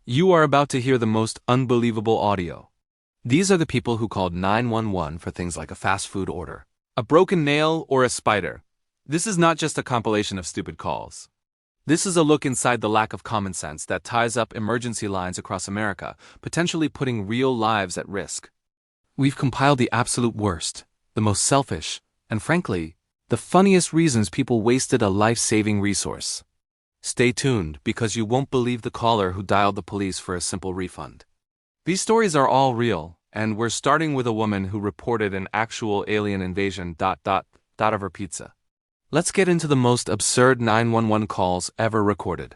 You are about to hear the most unbelievable audio. These are the people who called 911 for things like a fast food order, a broken nail, or a spider. This is not just a compilation of stupid calls. This is a look inside the lack of common sense that ties up emergency lines across America, potentially putting real lives at risk. We've compiled the absolute worst, the most selfish, and frankly, the funniest reasons people wasted a life-saving resource. Stay tuned, because you won't believe the caller who dialed the police for a simple refund. These stories are all real, and we're starting with a woman who reported an actual alien invasion of her pizza. Let's get into the most absurd 911 calls ever recorded.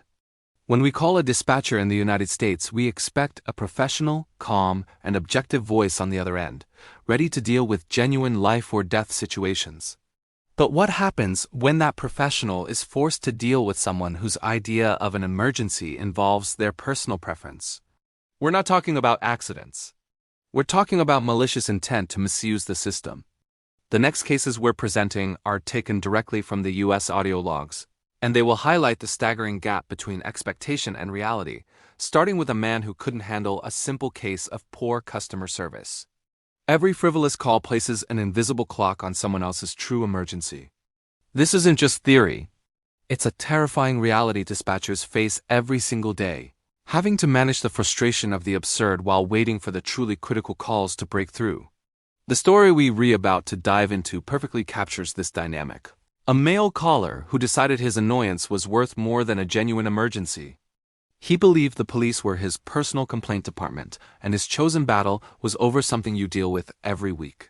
When we call a dispatcher in the United States, we expect a professional, calm, and objective voice on the other end, ready to deal with genuine life or death situations. But what happens when that professional is forced to deal with someone whose idea of an emergency involves their personal preference? We're not talking about accidents. We're talking about malicious intent to misuse the system. The next cases we're presenting are taken directly from the US audio logs, and they will highlight the staggering gap between expectation and reality, starting with a man who couldn't handle a simple case of poor customer service. Every frivolous call places an invisible clock on someone else's true emergency. This isn't just theory. It's a terrifying reality dispatchers face every single day, having to manage the frustration of the absurd while waiting for the truly critical calls to break through. The story we're about to dive into perfectly captures this dynamic. A male caller who decided his annoyance was worth more than a genuine emergency. He believed the police were his personal complaint department, and his chosen battle was over something you deal with every week.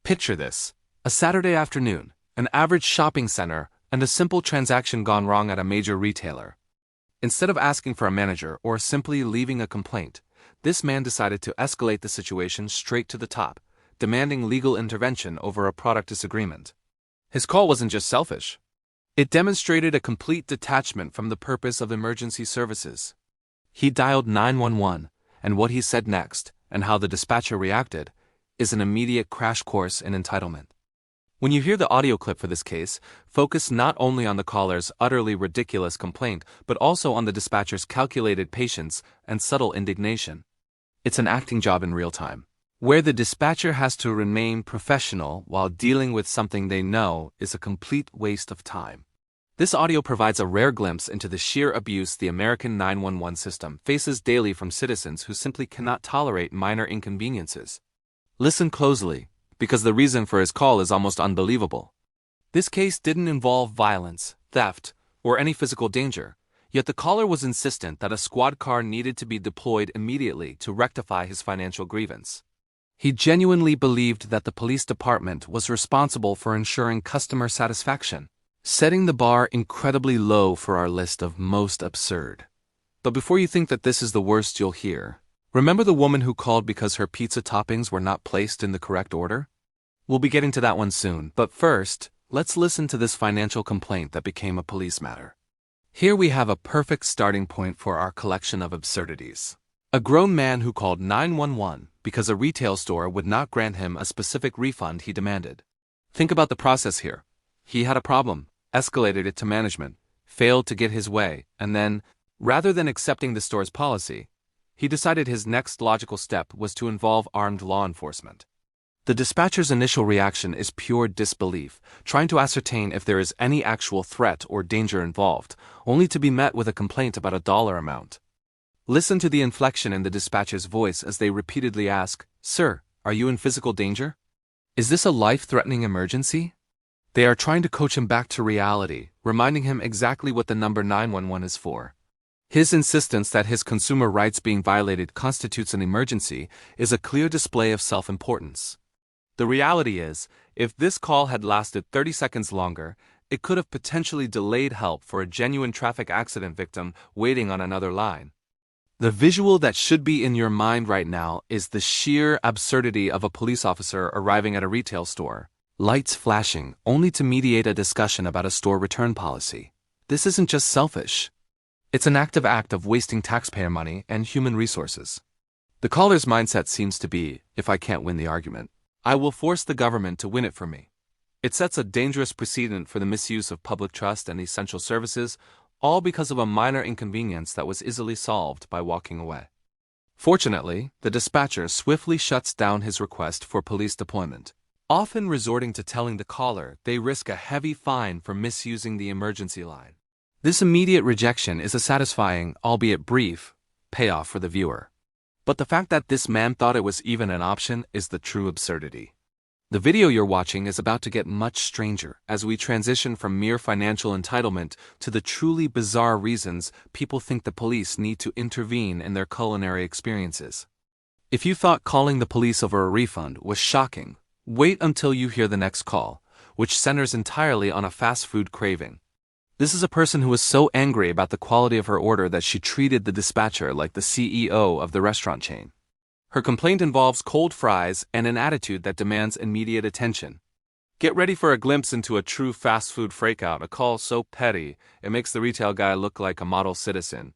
Picture this: a Saturday afternoon, an average shopping center, and a simple transaction gone wrong at a major retailer. Instead of asking for a manager or simply leaving a complaint, this man decided to escalate the situation straight to the top, demanding legal intervention over a product disagreement. His call wasn't just selfish. It demonstrated a complete detachment from the purpose of emergency services. He dialed 911, and what he said next, and how the dispatcher reacted, is an immediate crash course in entitlement. When you hear the audio clip for this case, focus not only on the caller's utterly ridiculous complaint, but also on the dispatcher's calculated patience and subtle indignation. It's an acting job in real time, where the dispatcher has to remain professional while dealing with something they know is a complete waste of time. This audio provides a rare glimpse into the sheer abuse the American 911 system faces daily from citizens who simply cannot tolerate minor inconveniences. Listen closely, because the reason for his call is almost unbelievable. This case didn't involve violence, theft, or any physical danger, yet the caller was insistent that a squad car needed to be deployed immediately to rectify his financial grievance. He genuinely believed that the police department was responsible for ensuring customer satisfaction, setting the bar incredibly low for our list of most absurd. But before you think that this is the worst you'll hear, remember the woman who called because her pizza toppings were not placed in the correct order? We'll be getting to that one soon, but first, let's listen to this financial complaint that became a police matter. Here we have a perfect starting point for our collection of absurdities. A grown man who called 911 because a retail store would not grant him a specific refund he demanded. Think about the process here. He had a problem, escalated it to management, failed to get his way, and then, rather than accepting the store's policy, he decided his next logical step was to involve armed law enforcement. The dispatcher's initial reaction is pure disbelief, trying to ascertain if there is any actual threat or danger involved, only to be met with a complaint about a dollar amount. Listen to the inflection in the dispatcher's voice as they repeatedly ask, "Sir, are you in physical danger? Is this a life-threatening emergency?" They are trying to coach him back to reality, reminding him exactly what the number 911 is for. His insistence that his consumer rights being violated constitutes an emergency is a clear display of self-importance. The reality is, if this call had lasted 30 seconds longer, it could have potentially delayed help for a genuine traffic accident victim waiting on another line. The visual that should be in your mind right now is the sheer absurdity of a police officer arriving at a retail store, lights flashing only to mediate a discussion about a store return policy. This isn't just selfish. It's an active act of wasting taxpayer money and human resources. The caller's mindset seems to be, if I can't win the argument, I will force the government to win it for me. It sets a dangerous precedent for the misuse of public trust and essential services, all because of a minor inconvenience that was easily solved by walking away. Fortunately, the dispatcher swiftly shuts down his request for police deployment, often resorting to telling the caller they risk a heavy fine for misusing the emergency line. This immediate rejection is a satisfying, albeit brief, payoff for the viewer. But the fact that this man thought it was even an option is the true absurdity. The video you're watching is about to get much stranger as we transition from mere financial entitlement to the truly bizarre reasons people think the police need to intervene in their culinary experiences. If you thought calling the police over a refund was shocking, wait until you hear the next call, which centers entirely on a fast food craving. This is a person who was so angry about the quality of her order that she treated the dispatcher like the CEO of the restaurant chain. Her complaint involves cold fries and an attitude that demands immediate attention. Get ready for a glimpse into a true fast food freakout, a call so petty it makes the retail guy look like a model citizen.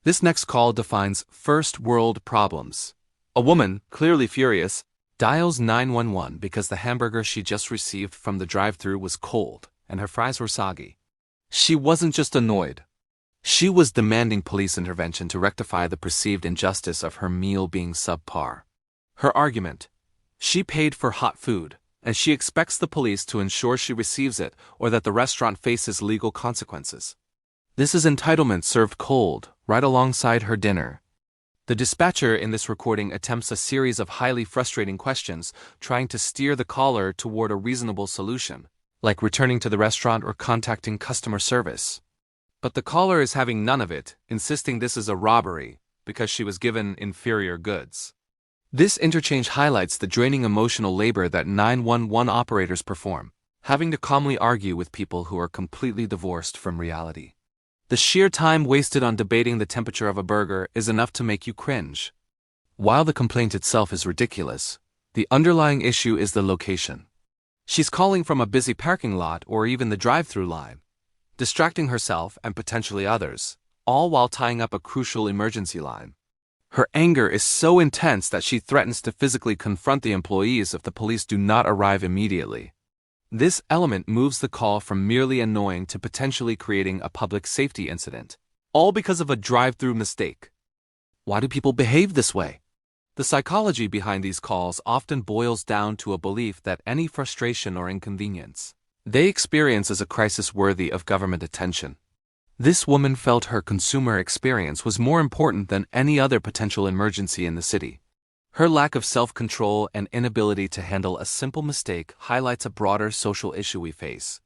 This next call defines first world problems. A woman, clearly furious, dials 911 because the hamburger she just received from the drive-thru was cold and her fries were soggy. She wasn't just annoyed. She was demanding police intervention to rectify the perceived injustice of her meal being subpar. Her argument: she paid for hot food, and she expects the police to ensure she receives it or that the restaurant faces legal consequences. This is entitlement served cold, right alongside her dinner. The dispatcher in this recording attempts a series of highly frustrating questions, trying to steer the caller toward a reasonable solution, like returning to the restaurant or contacting customer service. But the caller is having none of it, insisting this is a robbery because she was given inferior goods. This interchange highlights the draining emotional labor that 911 operators perform, having to calmly argue with people who are completely divorced from reality. The sheer time wasted on debating the temperature of a burger is enough to make you cringe. While the complaint itself is ridiculous, the underlying issue is the location. She's calling from a busy parking lot or even the drive-thru line, distracting herself and potentially others, all while tying up a crucial emergency line. Her anger is so intense that she threatens to physically confront the employees if the police do not arrive immediately. This element moves the call from merely annoying to potentially creating a public safety incident, all because of a drive-thru mistake. Why do people behave this way? The psychology behind these calls often boils down to a belief that any frustration or inconvenience they experience is a crisis worthy of government attention. This woman felt her consumer experience was more important than any other potential emergency in the city. Her lack of self-control and inability to handle a simple mistake highlights a broader social issue we face,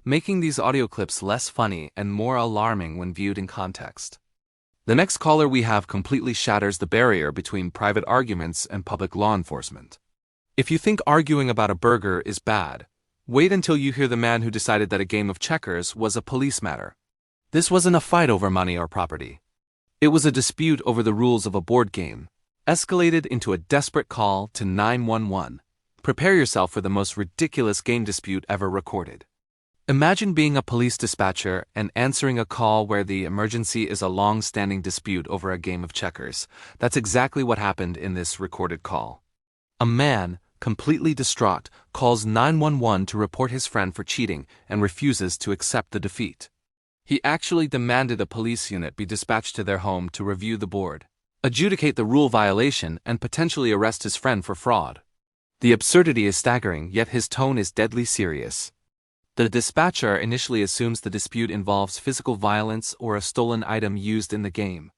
making these audio clips less funny and more alarming when viewed in context. The next caller we have completely shatters the barrier between private arguments and public law enforcement. If you think arguing about a burger is bad, wait until you hear the man who decided that a game of checkers was a police matter. This wasn't a fight over money or property. It was a dispute over the rules of a board game, escalated into a desperate call to 911. Prepare yourself for the most ridiculous game dispute ever recorded. Imagine being a police dispatcher and answering a call where the emergency is a long-standing dispute over a game of checkers. That's exactly what happened in this recorded call. A man, completely distraught, calls 911 to report his friend for cheating and refuses to accept the defeat. He actually demanded a police unit be dispatched to their home to review the board, adjudicate the rule violation, and potentially arrest his friend for fraud. The absurdity is staggering, yet his tone is deadly serious. The dispatcher initially assumes the dispute involves physical violence or a stolen item used in the game.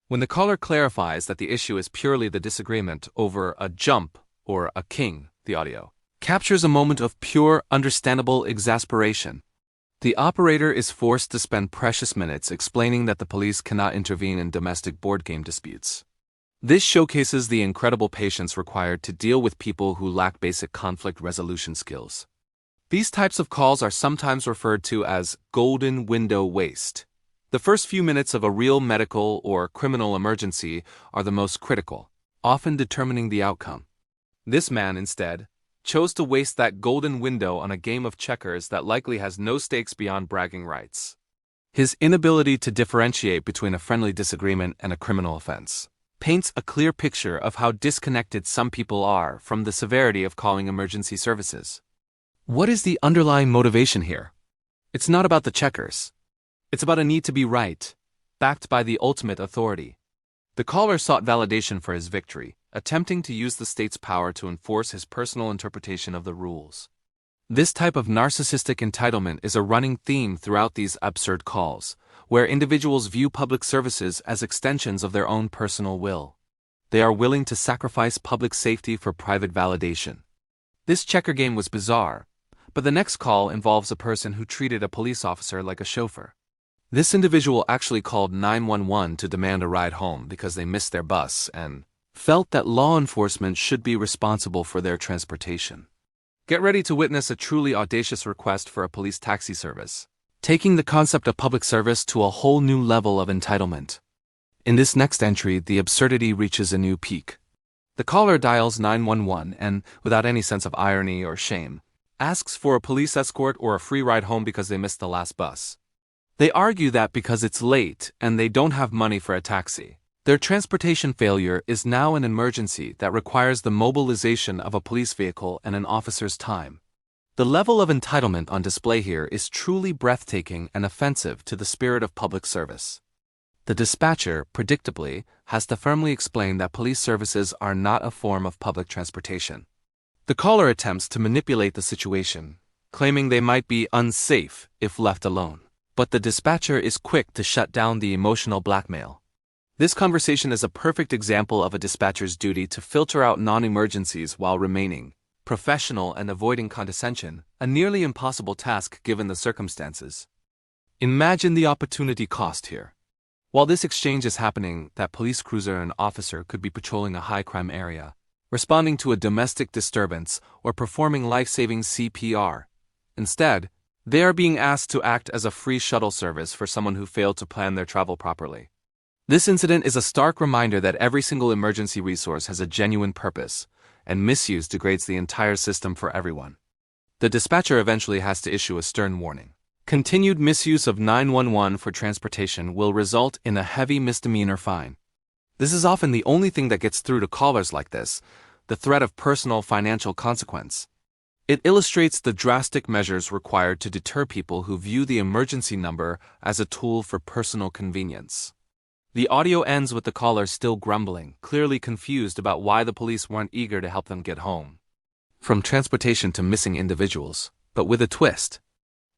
When the caller clarifies that the issue is purely the disagreement over a jump or a king, the audio captures a moment of pure, understandable exasperation. The operator is forced to spend precious minutes explaining that the police cannot intervene in domestic board game disputes. This showcases the incredible patience required to deal with people who lack basic conflict resolution skills. These types of calls are sometimes referred to as golden window waste. The first few minutes of a real medical or criminal emergency are the most critical, often determining the outcome. This man, instead, chose to waste that golden window on a game of checkers that likely has no stakes beyond bragging rights. His inability to differentiate between a friendly disagreement and a criminal offense paints a clear picture of how disconnected some people are from the severity of calling emergency services. What is the underlying motivation here? It's not about the checkers. It's about a need to be right, backed by the ultimate authority. The caller sought validation for his victory, attempting to use the state's power to enforce his personal interpretation of the rules. This type of narcissistic entitlement is a running theme throughout these absurd calls, where individuals view public services as extensions of their own personal will. They are willing to sacrifice public safety for private validation. This checker game was bizarre, but the next call involves a person who treated a police officer like a chauffeur. This individual actually called 911 to demand a ride home because they missed their bus and felt that law enforcement should be responsible for their transportation. Get ready to witness a truly audacious request for a police taxi service, taking the concept of public service to a whole new level of entitlement. In this next entry, the absurdity reaches a new peak. The caller dials 911 and, without any sense of irony or shame, asks for a police escort or a free ride home because they missed the last bus. They argue that because it's late and they don't have money for a taxi, their transportation failure is now an emergency that requires the mobilization of a police vehicle and an officer's time. The level of entitlement on display here is truly breathtaking and offensive to the spirit of public service. The dispatcher, predictably, has to firmly explain that police services are not a form of public transportation. The caller attempts to manipulate the situation, claiming they might be unsafe if left alone. But the dispatcher is quick to shut down the emotional blackmail. This conversation is a perfect example of a dispatcher's duty to filter out non-emergencies while remaining professional and avoiding condescension, a nearly impossible task given the circumstances. Imagine the opportunity cost here. While this exchange is happening, that police cruiser and officer could be patrolling a high-crime area, responding to a domestic disturbance, or performing life-saving CPR. Instead, they are being asked to act as a free shuttle service for someone who failed to plan their travel properly. This incident is a stark reminder that every single emergency resource has a genuine purpose, and misuse degrades the entire system for everyone. The dispatcher eventually has to issue a stern warning. Continued misuse of 911 for transportation will result in a heavy misdemeanor fine. This is often the only thing that gets through to callers like this, the threat of personal financial consequence. It illustrates the drastic measures required to deter people who view the emergency number as a tool for personal convenience. The audio ends with the caller still grumbling, clearly confused about why the police weren't eager to help them get home. From transportation to missing individuals, but with a twist.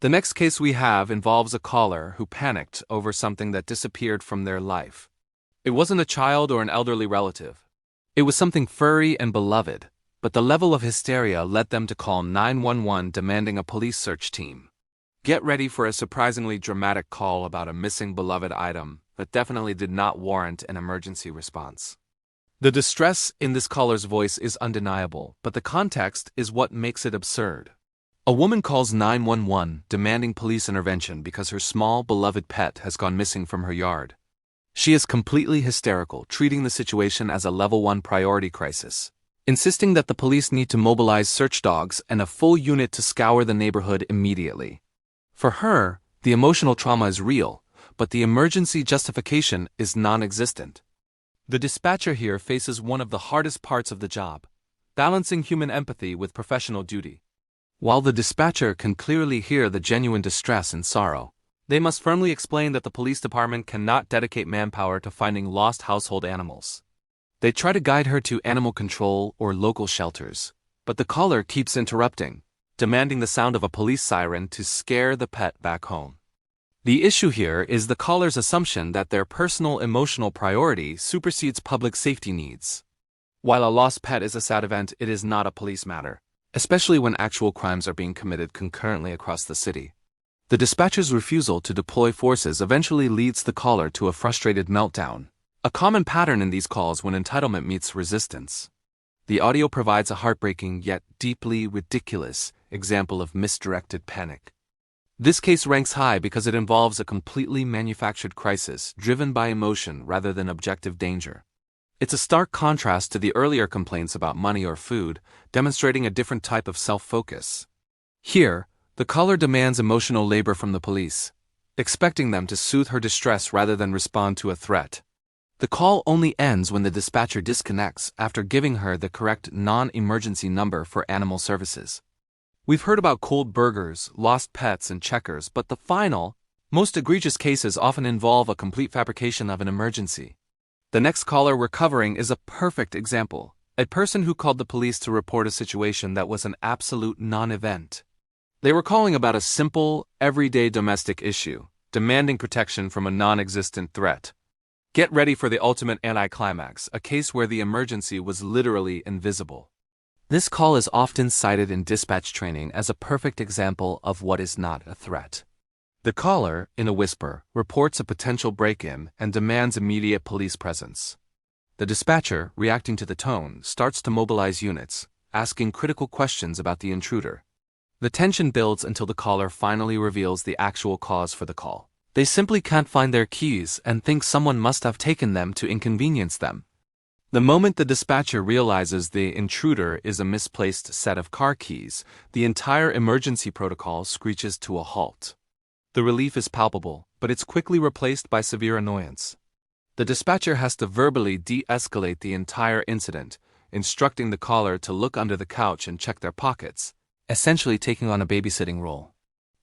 The next case we have involves a caller who panicked over something that disappeared from their life. It wasn't a child or an elderly relative. It was something furry and beloved. But the level of hysteria led them to call 911 demanding a police search team. Get ready for a surprisingly dramatic call about a missing beloved item that definitely did not warrant an emergency response. The distress in this caller's voice is undeniable, but the context is what makes it absurd. A woman calls 911 demanding police intervention because her small beloved pet has gone missing from her yard. She is completely hysterical, treating the situation as a level 1 priority crisis, insisting that the police need to mobilize search dogs and a full unit to scour the neighborhood immediately. For her, the emotional trauma is real, but the emergency justification is non-existent. The dispatcher here faces one of the hardest parts of the job, balancing human empathy with professional duty. While the dispatcher can clearly hear the genuine distress and sorrow, they must firmly explain that the police department cannot dedicate manpower to finding lost household animals. They try to guide her to animal control or local shelters, but the caller keeps interrupting, demanding the sound of a police siren to scare the pet back home. The issue here is the caller's assumption that their personal emotional priority supersedes public safety needs. While a lost pet is a sad event, it is not a police matter, especially when actual crimes are being committed concurrently across the city. The dispatcher's refusal to deploy forces eventually leads the caller to a frustrated meltdown, a common pattern in these calls when entitlement meets resistance. The audio provides a heartbreaking yet deeply ridiculous example of misdirected panic. This case ranks high because it involves a completely manufactured crisis driven by emotion rather than objective danger. It's a stark contrast to the earlier complaints about money or food, demonstrating a different type of self-focus. Here, the caller demands emotional labor from the police, expecting them to soothe her distress rather than respond to a threat. The call only ends when the dispatcher disconnects after giving her the correct non-emergency number for animal services. We've heard about cold burgers, lost pets, and checkers, but the final, Most egregious cases often involve a complete fabrication of an emergency. The next caller we're covering is a perfect example. A person who called the police to report a situation that was an absolute non-event. They were calling about a simple, everyday domestic issue, demanding protection from a non-existent threat. Get ready for the ultimate anticlimax, a case where the emergency was literally invisible. This call is often cited in dispatch training as a perfect example of what is not a threat. The caller, in a whisper, reports a potential break-in and demands immediate police presence. The dispatcher, reacting to the tone, starts to mobilize units, asking critical questions about the intruder. The tension builds until the caller finally reveals the actual cause for the call. They simply can't find their keys and think someone must have taken them to inconvenience them. The moment the dispatcher realizes the intruder is a misplaced set of car keys, the entire emergency protocol screeches to a halt. The relief is palpable, but it's quickly replaced by severe annoyance. The dispatcher has to verbally de-escalate the entire incident, instructing the caller to look under the couch and check their pockets, essentially taking on a babysitting role.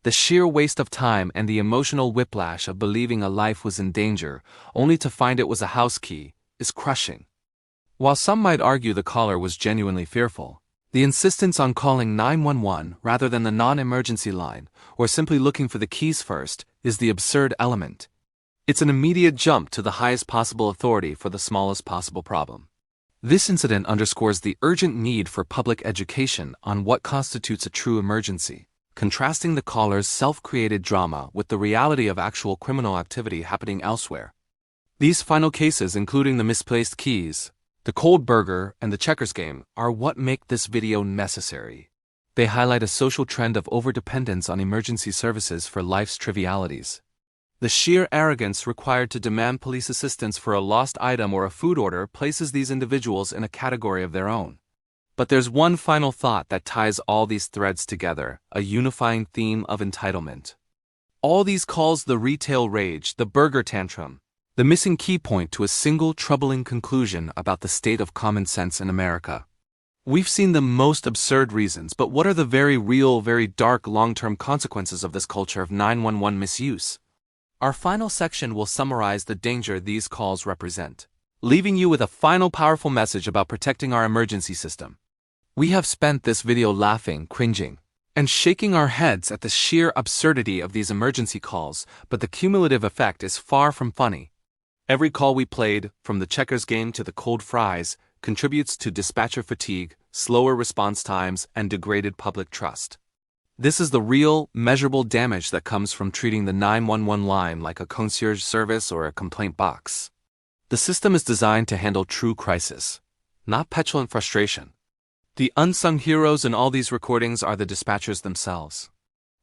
The sheer waste of time and the emotional whiplash of believing a life was in danger, only to find it was a house key, is crushing. While some might argue the caller was genuinely fearful, the insistence on calling 911 rather than the non-emergency line, or simply looking for the keys first, is the absurd element. It's an immediate jump to the highest possible authority for the smallest possible problem. This incident underscores the urgent need for public education on what constitutes a true emergency, contrasting the caller's self-created drama with the reality of actual criminal activity happening elsewhere. These final cases, including the misplaced keys, the cold burger, and the checkers game, are what make this video necessary. They highlight a social trend of overdependence on emergency services for life's trivialities. The sheer arrogance required to demand police assistance for a lost item or a food order places these individuals in a category of their own. But there's one final thought that ties all these threads together, a unifying theme of entitlement. All these calls, the retail rage, the burger tantrum, the missing key point to a single troubling conclusion about the state of common sense in America. We've seen the most absurd reasons, but what are the very real, very dark long-term consequences of this culture of 911 misuse? Our final section will summarize the danger these calls represent, leaving you with a final powerful message about protecting our emergency system. We have spent this video laughing, cringing, and shaking our heads at the sheer absurdity of these emergency calls, but the cumulative effect is far from funny. Every call we played, from the checkers game to the cold fries, contributes to dispatcher fatigue, slower response times, and degraded public trust. This is the real, measurable damage that comes from treating the 911 line like a concierge service or a complaint box. The system is designed to handle true crisis, not petulant frustration. The unsung heroes in all these recordings are the dispatchers themselves.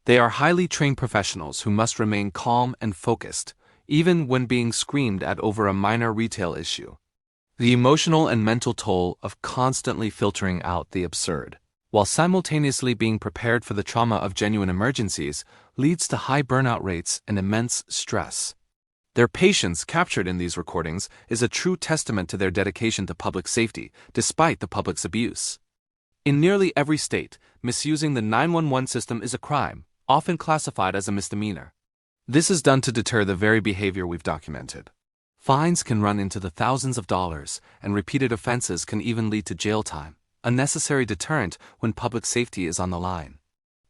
They are highly trained professionals who must remain calm and focused, even when being screamed at over a minor retail issue. The emotional and mental toll of constantly filtering out the absurd, while simultaneously being prepared for the trauma of genuine emergencies, leads to high burnout rates and immense stress. Their patience, captured in these recordings, is a true testament to their dedication to public safety, despite the public's abuse. In nearly every state, misusing the 911 system is a crime, often classified as a misdemeanor. This is done to deter the very behavior we've documented. Fines can run into the thousands of dollars, and repeated offenses can even lead to jail time, a necessary deterrent when public safety is on the line.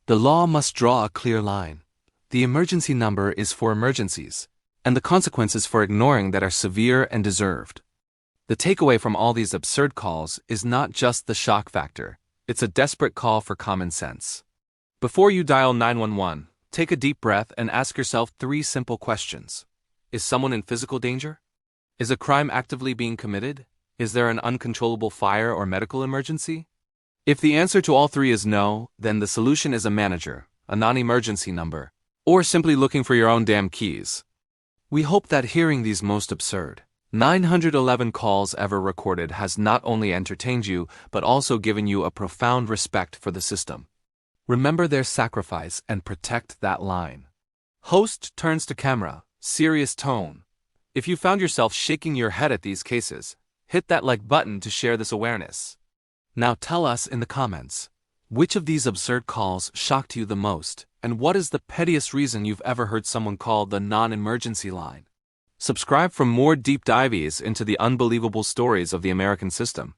The law must draw a clear line. The emergency number is for emergencies, and the consequences for ignoring that are severe and deserved. The takeaway from all these absurd calls is not just the shock factor, it's a desperate call for common sense. Before you dial 911, take a deep breath and ask yourself 3 simple questions. Is someone in physical danger? Is a crime actively being committed? Is there an uncontrollable fire or medical emergency? If the answer to all 3 is no, then the solution is a manager, a non-emergency number, or simply looking for your own damn keys. We hope that hearing these most absurd 911 calls ever recorded has not only entertained you, but also given you a profound respect for the system. Remember their sacrifice and protect that line. Host turns to camera, serious tone. If you found yourself shaking your head at these cases, hit that like button to share this awareness. Now tell us in the comments, Which of these absurd calls shocked you the most, and what is the pettiest reason you've ever heard someone call the non-emergency line? Subscribe for more deep dives into the unbelievable stories of the American system.